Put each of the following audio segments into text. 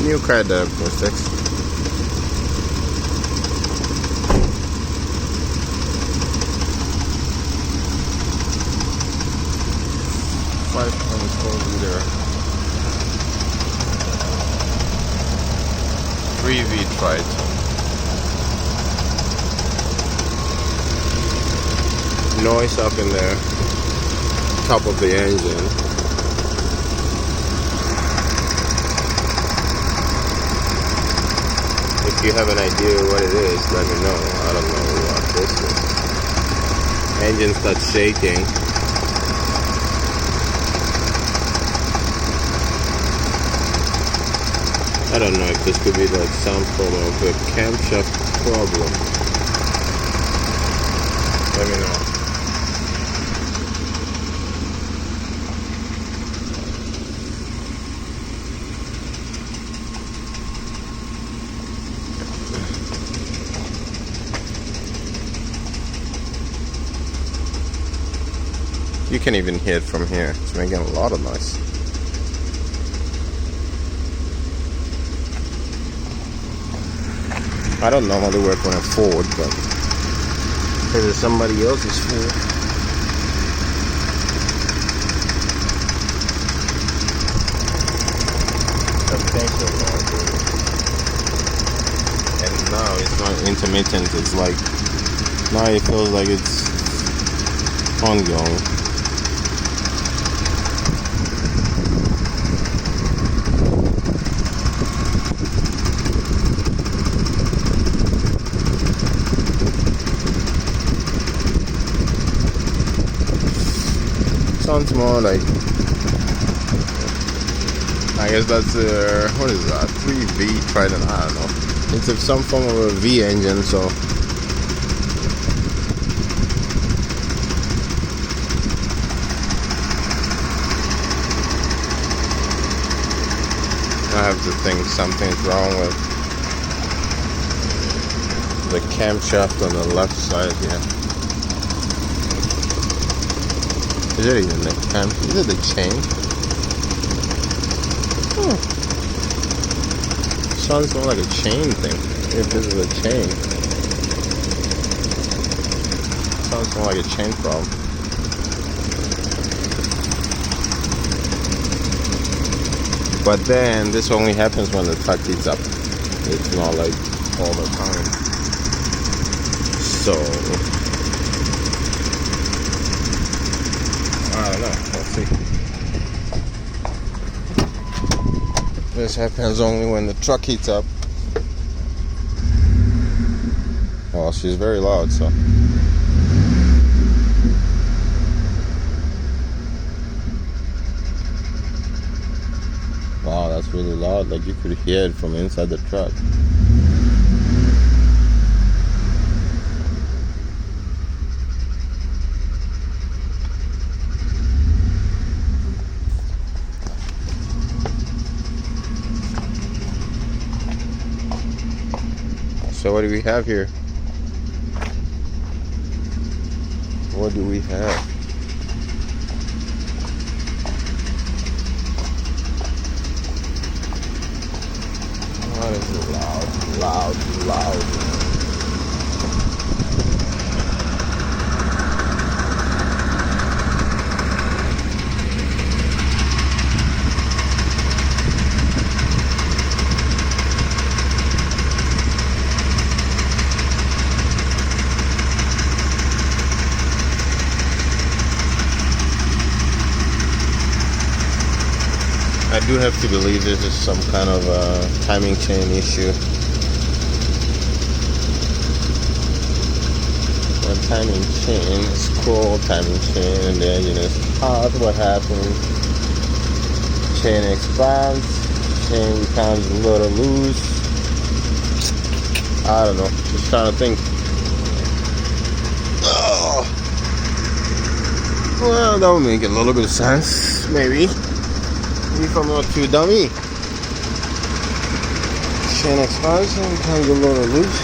New car diagnostics. .4 liter 3V triton. Noise up in there, top of the engine. If you have an idea what it is, let me know. I don't know what this is. Engine starts shaking. I don't know if this could be like some form of a camshaft problem. Let me know. You can even hear it from here. It's making a lot of noise. I don't normally work on a Ford, but this is somebody else's Ford. And now it's not intermittent. It's like now it feels like it's ongoing. Sounds more like, I guess that's what is that? 3V Triton, I don't know. It's some form of a V engine, so I have to think something's wrong with the camshaft on the left side here. Is it even the cam? Is it the chain? Sounds more like a chain thing. If this is a chain. Sounds more like a chain problem. But then this only happens when the truck heats up. It's not like all the time. So I don't know. Let's see. This happens only when the truck heats up. Well, she's very loud, so. Wow, that's really loud. Like you could hear it from inside the truck. So what do we have here? What do we have? What is it? Loud. I do have to believe this is some kind of timing chain issue. A timing chain, scroll timing chain, and the engine is hot. What happens? Chain expands, chain becomes a little loose. I don't know. Just trying to think. Oh. Well, that would make a little bit of sense, maybe. If I'm not too dummy. Chain expansion becomes a little loose.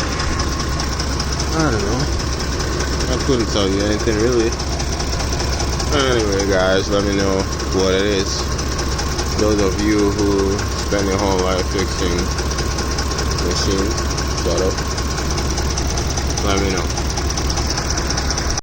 I don't know. I couldn't tell you anything really. Anyway, guys, let me know what it is. Those of you who spend your whole life fixing machines, shut up. Let me know.